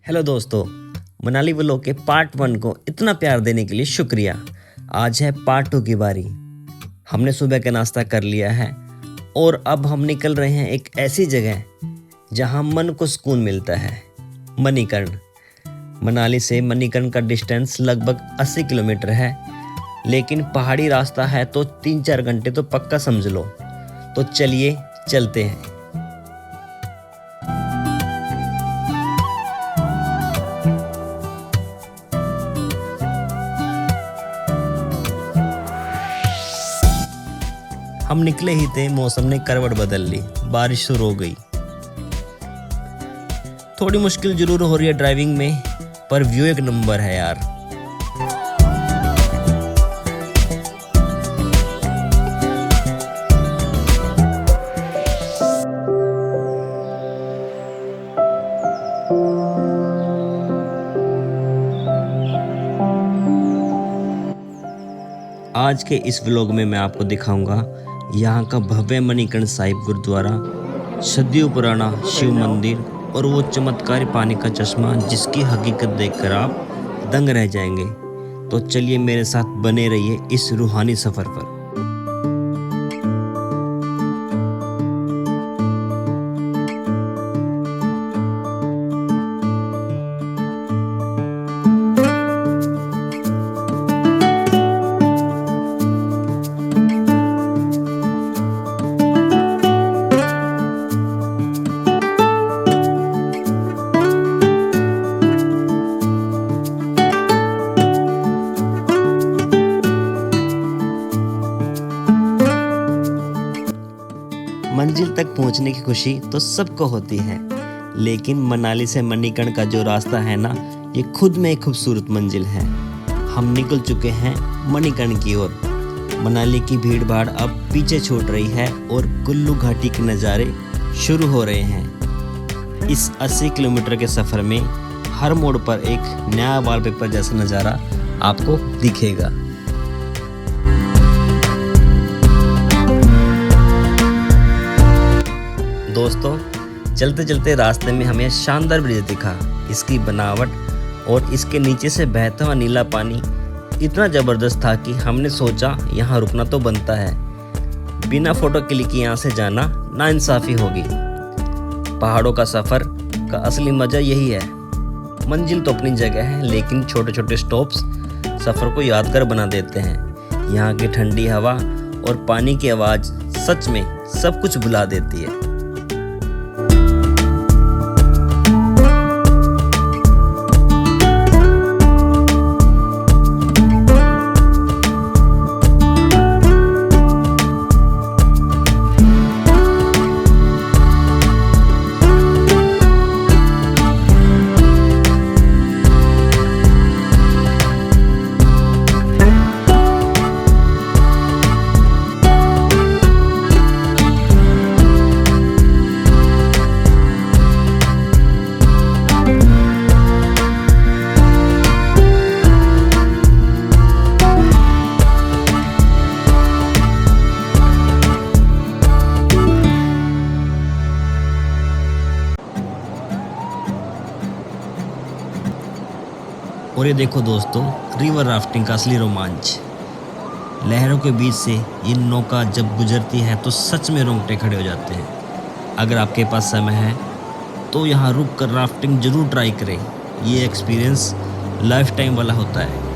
Hello दोस्तों, Manali vlog के part 1 को इतना प्यार देने के लिए शुक्रिया। आज है पार्ट 2 की बारी। हमने सुबह का नाश्ता कर लिया है और अब हम निकल रहे हैं एक ऐसी जगह जहां मन को सुकून मिलता है, मणिकर्ण। मनाली से मणिकर्ण का डिस्टेंस लगभग 80 किलोमीटर है, लेकिन पहाड़ी रास्ता है तो 3-4 घंटे तो पक्का समझ लो। तो चलिए चलते हैं। हम निकले ही थे, मौसम ने करवट बदल ली, बारिश शुरू हो गई। थोड़ी मुश्किल जरूर हो रही है ड्राइविंग में, पर व्यू एक नंबर है यार। आज के इस व्लॉग में मैं आपको दिखाऊंगा यहाँ का भव्य मणिकर्ण साहिब गुरुद्वारा, सदियों पुराना शिव मंदिर और वो चमत्कारी पानी का चश्मा जिसकी हकीकत देखकर आप दंग रह जाएंगे। तो चलिए मेरे साथ बने रहिए इस रूहानी सफर पर। मंजिल तक पहुंचने की खुशी तो सबको होती है, लेकिन मनाली से मणिकर्ण का जो रास्ता है ना, ये खुद में एक खूबसूरत मंजिल है। हम निकल चुके हैं मणिकर्ण की ओर। मनाली की भीड़ भाड़ अब पीछे छूट रही है और कुल्लू घाटी के नज़ारे शुरू हो रहे हैं। इस 80 किलोमीटर के सफ़र में हर मोड़ पर एक नया वॉलपेपर जैसा नज़ारा आपको दिखेगा। दोस्तों, चलते चलते रास्ते में हमें शानदार ब्रिज दिखा। इसकी बनावट और इसके नीचे से बहता हुआ नीला पानी इतना ज़बरदस्त था कि हमने सोचा यहाँ रुकना तो बनता है। बिना फोटो क्लिक यहाँ से जाना नाइंसाफ़ी होगी। पहाड़ों का सफ़र का असली मज़ा यही है। मंजिल तो अपनी जगह है, लेकिन छोटे छोटे स्टॉप्स सफ़र को यादगार बना देते हैं। यहाँ की ठंडी हवा और पानी की आवाज़ सच में सब कुछ भुला देती है। और ये देखो दोस्तों, रिवर राफ्टिंग का असली रोमांच। लहरों के बीच से ये नौका जब गुजरती है तो सच में रोंगटे खड़े हो जाते हैं। अगर आपके पास समय है तो यहाँ रुक कर राफ्टिंग जरूर ट्राई करें। ये एक्सपीरियंस लाइफ टाइम वाला होता है।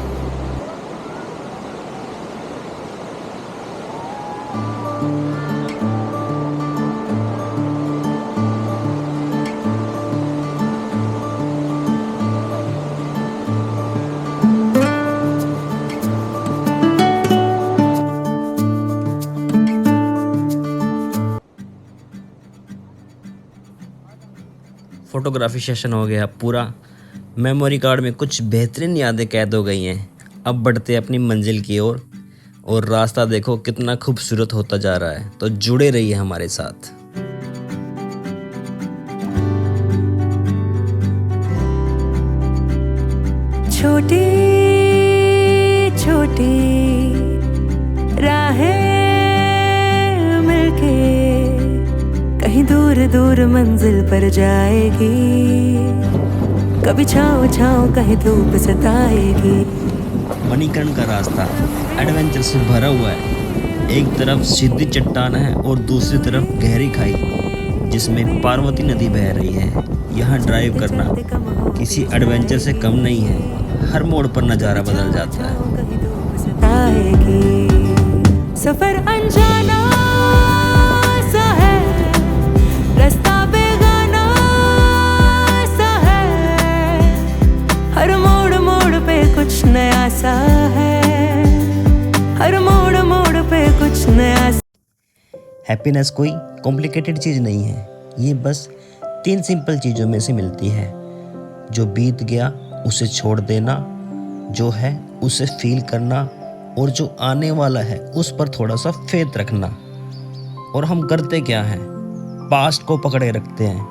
फोटोग्राफी सेशन हो गया पूरा। मेमोरी कार्ड में कुछ बेहतरीन यादें कैद हो गई हैं। अब बढ़ते अपनी मंजिल की ओर और रास्ता देखो कितना खूबसूरत होता जा रहा है। तो जुड़े रहिए हमारे साथ। छोटी छोटी राहें मिलके कहीं दूर दूर मंजिल पर जाएगी। कभी छाँव छाँव कहीं धूप सताएगी। मणिकर्ण का रास्ता एडवेंचर से भरा हुआ है। एक तरफ सीधी चट्टान है और दूसरी तरफ गहरी खाई जिसमें पार्वती नदी बह रही है। यहाँ ड्राइव करना किसी एडवेंचर से कम नहीं है। हर मोड़ पर नज़ारा बदल जाता है। सफर अनजाना सा है, रास्ता बेगाना सा है, हर मोड़ मोड़ पे कुछ नया सा है, हर मोड़ मोड़ पे कुछ नया सा। हैप्पीनेस कोई कॉम्प्लिकेटेड चीज़ नहीं है, ये बस 3 सिंपल चीज़ों में से मिलती है। जो बीत गया उसे छोड़ देना, जो है उसे फील करना, और जो आने वाला है उस पर थोड़ा सा फेथ रखना। और हम करते क्या हैं? पास्ट को पकड़े रखते हैं,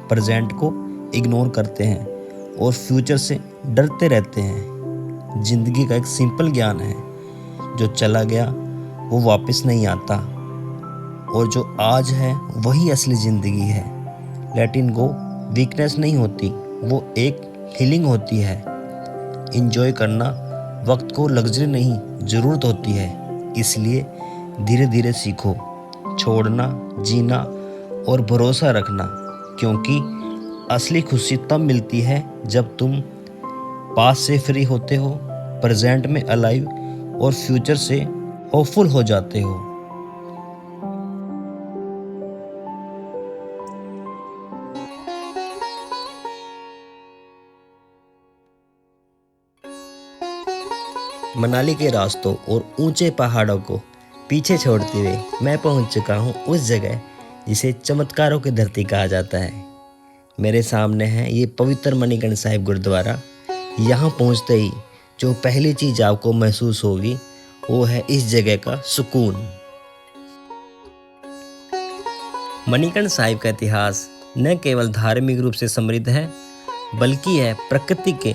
प्रेजेंट को इग्नोर करते हैं और फ्यूचर से डरते रहते हैं। जिंदगी का एक सिंपल ज्ञान है, जो चला गया वो वापस नहीं आता, और जो आज है वही असली ज़िंदगी है। लेट गो वीकनेस नहीं होती, वो एक हीलिंग होती है। इंजॉय करना वक्त को लग्जरी नहीं, ज़रूरत होती है। इसलिए धीरे धीरे सीखो छोड़ना, जीना और भरोसा रखना, क्योंकि असली खुशी तब मिलती है जब तुम पास से फ्री होते हो, प्रेजेंट में अलाइव और फ्यूचर से होपफुल हो जाते हो। मनाली के रास्तों और ऊंचे पहाड़ों को पीछे छोड़ते हुए मैं पहुंच चुका हूं उस जगह जिसे चमत्कारों की धरती कहा जाता है। मेरे सामने है ये पवित्र मणिकर्ण साहिब गुरुद्वारा। यहाँ पहुंचते ही जो पहली चीज़ आपको महसूस होगी वो है इस जगह का सुकून। मणिकर्ण साहिब का इतिहास न केवल धार्मिक रूप से समृद्ध है, बल्कि यह प्रकृति के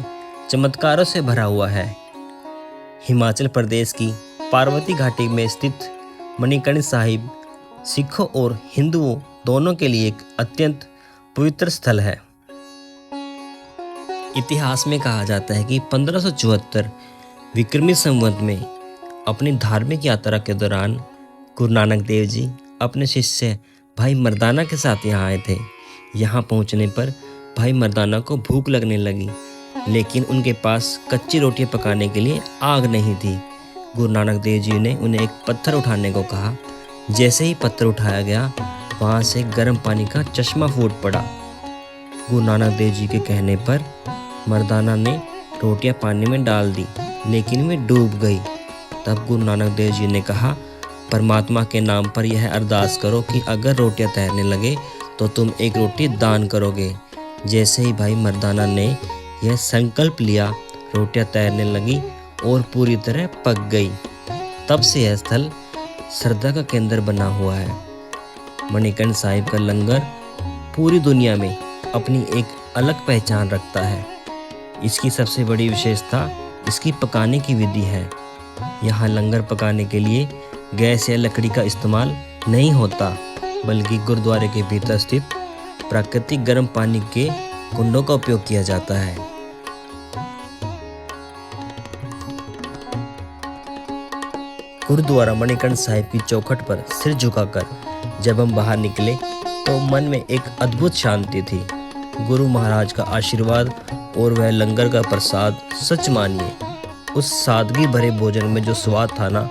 चमत्कारों से भरा हुआ है। हिमाचल प्रदेश की पार्वती घाटी में स्थित मणिकर्ण साहिब सिखों और हिंदुओं दोनों के लिए एक अत्यंत पवित्र स्थल है। इतिहास में कहा जाता है कि 1574 विक्रमी संवत में अपनी धार्मिक यात्रा के दौरान गुरु नानक देव जी अपने शिष्य भाई मर्दाना के साथ यहाँ आए थे। यहाँ पहुँचने पर भाई मर्दाना को भूख लगने लगी, लेकिन उनके पास कच्ची रोटियां पकाने के लिए आग नहीं थी। गुरु नानक देव जी ने उन्हें एक पत्थर उठाने को कहा। जैसे ही पत्थर उठाया गया, वहाँ से गर्म पानी का चश्मा फूट पड़ा। गुरु नानक देव जी के कहने पर मर्दाना ने रोटियां पानी में डाल दी, लेकिन वे डूब गई। तब गुरु नानक देव जी ने कहा, परमात्मा के नाम पर यह अरदास करो कि अगर रोटियां तैरने लगे तो तुम एक रोटी दान करोगे। जैसे ही भाई मर्दाना ने यह संकल्प लिया, रोटियां तैरने लगी और पूरी तरह पक गई। तब से यह स्थल श्रद्धा का केंद्र बना हुआ है। मणिकर्ण साहिब का लंगर पूरी दुनिया में अपनी एक अलग पहचान रखता है। इसकी सबसे बड़ी विशेषता इसकी पकाने की विधि है। यहाँ लंगर पकाने के लिए गैस या लकड़ी का इस्तेमाल नहीं होता, बल्कि गुरुद्वारे के भीतर स्थित प्राकृतिक गर्म पानी के कुंडों का उपयोग किया जाता है। गुरुद्वारा मणिकर्ण साहिब की चौखट पर सिर झुकाकर जब हम बाहर निकले तो मन में एक अद्भुत शांति थी। गुरु महाराज का आशीर्वाद और वह लंगर का प्रसाद, सच मानिए उस सादगी भरे भोजन में जो स्वाद था ना,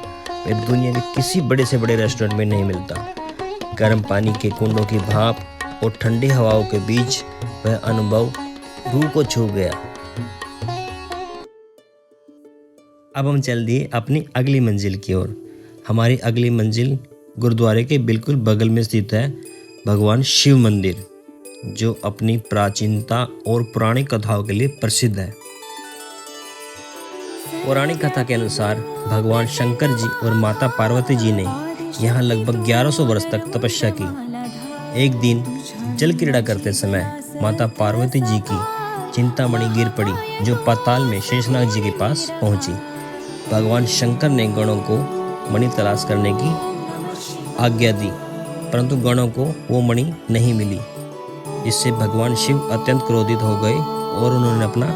वह दुनिया के किसी बड़े से बड़े रेस्टोरेंट में नहीं मिलता। गर्म पानी के कुंडों की भाप और ठंडी हवाओं के बीच वह अनुभव रूह को छू गया। अब हम चल दिए अपनी अगली मंजिल की ओर। हमारी अगली मंजिल गुरुद्वारे के बिल्कुल बगल में स्थित है भगवान शिव मंदिर, जो अपनी प्राचीनता और पुरानी कथाओं के लिए प्रसिद्ध है। पौराणिक कथा के अनुसार भगवान शंकर जी और माता पार्वती जी ने यहाँ लगभग 1100 वर्ष तक तपस्या की। एक दिन जल क्रीड़ा करते समय माता पार्वती जी की चिंतामणि गिर पड़ी, जो पाताल में शेषनाग जी के पास पहुंची। भगवान शंकर ने गणों को मणि तलाश करने की आज्ञा दी, परंतु गणों को वो मणि नहीं मिली। इससे भगवान शिव अत्यंत क्रोधित हो गए और उन्होंने अपना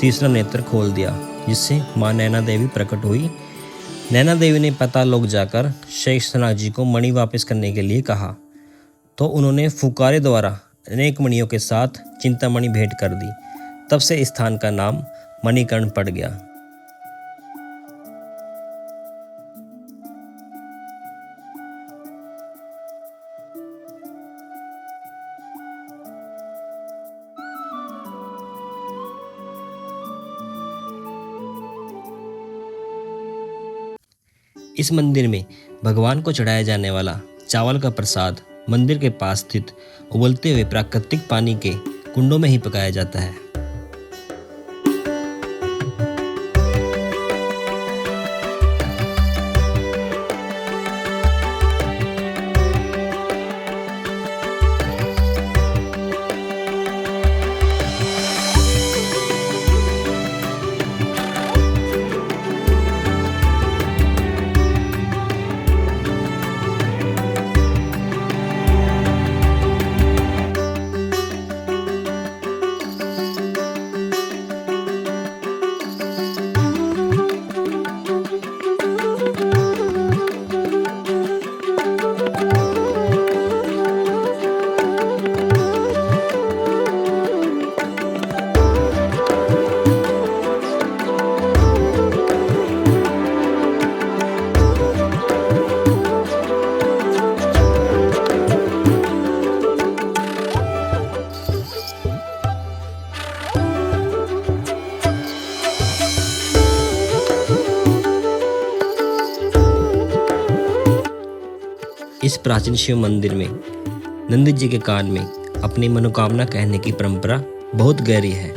तीसरा नेत्र खोल दिया, जिससे माँ नैना देवी प्रकट हुई। नैना देवी ने पाताललोक जाकर शेषनाग जी को मणि वापस करने के लिए कहा, तो उन्होंने फुकारे द्वारा अनेक मणियों के साथ चिंतामणि भेंट कर दी। तब से इस स्थान का नाम मणिकर्ण पड़ गया। इस मंदिर में भगवान को चढ़ाया जाने वाला चावल का प्रसाद मंदिर के पास स्थित उबलते हुए प्राकृतिक पानी के कुंडों में ही पकाया जाता है। इस प्राचीन शिव मंदिर में नंदी जी के कान में अपनी मनोकामना कहने की परंपरा बहुत गहरी है।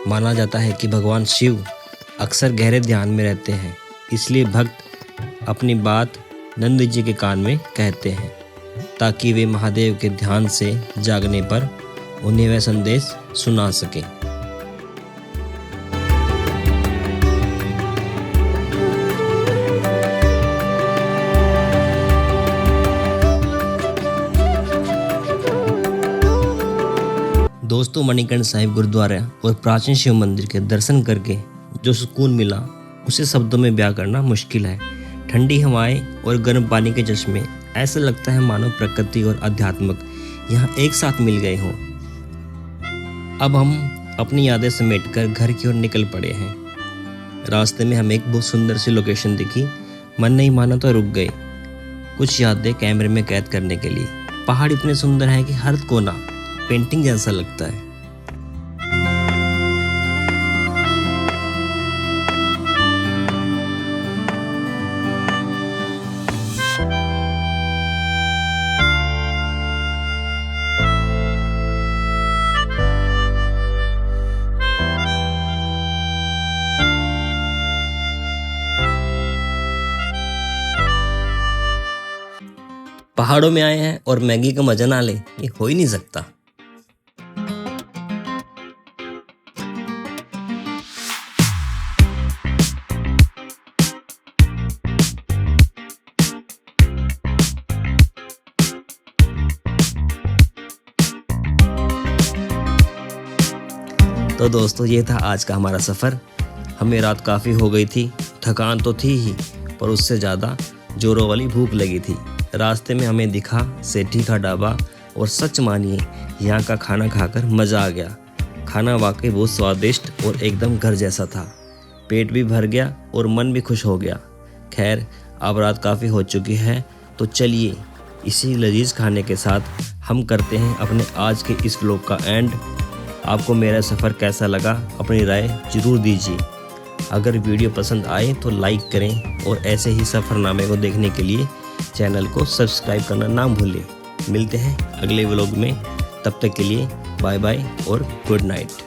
माना जाता है कि भगवान शिव अक्सर गहरे ध्यान में रहते हैं, इसलिए भक्त अपनी बात नंदी जी के कान में कहते हैं, ताकि वे महादेव के ध्यान से जागने पर उन्हें वह संदेश सुना सके। दोस्तों, मणिकर्ण साहिब गुरुद्वारा और प्राचीन शिव मंदिर के दर्शन करके जो सुकून मिला उसे शब्दों में बयां करना मुश्किल है। ठंडी हवाएं और गर्म पानी के चश्मे, ऐसा लगता है मानो प्रकृति और अध्यात्म यहाँ एक साथ मिल गए हों। अब हम अपनी यादें समेटकर घर की ओर निकल पड़े हैं। रास्ते में हमें एक बहुत सुंदर सी लोकेशन दिखी, मन नहीं माना तो रुक गए कुछ यादें कैमरे में कैद करने के लिए। पहाड़ इतने सुंदर हैं कि हर कोना पेंटिंग जैसा लगता है। पहाड़ों में आए हैं और मैगी का मजा ना ले, ये हो ही नहीं सकता। तो दोस्तों, ये था आज का हमारा सफ़र। हमें रात काफ़ी हो गई थी, थकान तो थी ही, पर उससे ज़्यादा जोरों वाली भूख लगी थी। रास्ते में हमें दिखा सेठी का ढाबा, और सच मानिए यहाँ का खाना खाकर मज़ा आ गया। खाना वाकई बहुत स्वादिष्ट और एकदम घर जैसा था। पेट भी भर गया और मन भी खुश हो गया। खैर, अब रात काफ़ी हो चुकी है, तो चलिए इसी लजीज खाने के साथ हम करते हैं अपने आज के इस व्लॉग का एंड। आपको मेरा सफ़र कैसा लगा, अपनी राय ज़रूर दीजिए। अगर वीडियो पसंद आए तो लाइक करें, और ऐसे ही सफ़रनामे को देखने के लिए चैनल को सब्सक्राइब करना ना भूलें। मिलते हैं अगले व्लॉग में, तब तक के लिए बाय बाय और गुड नाइट।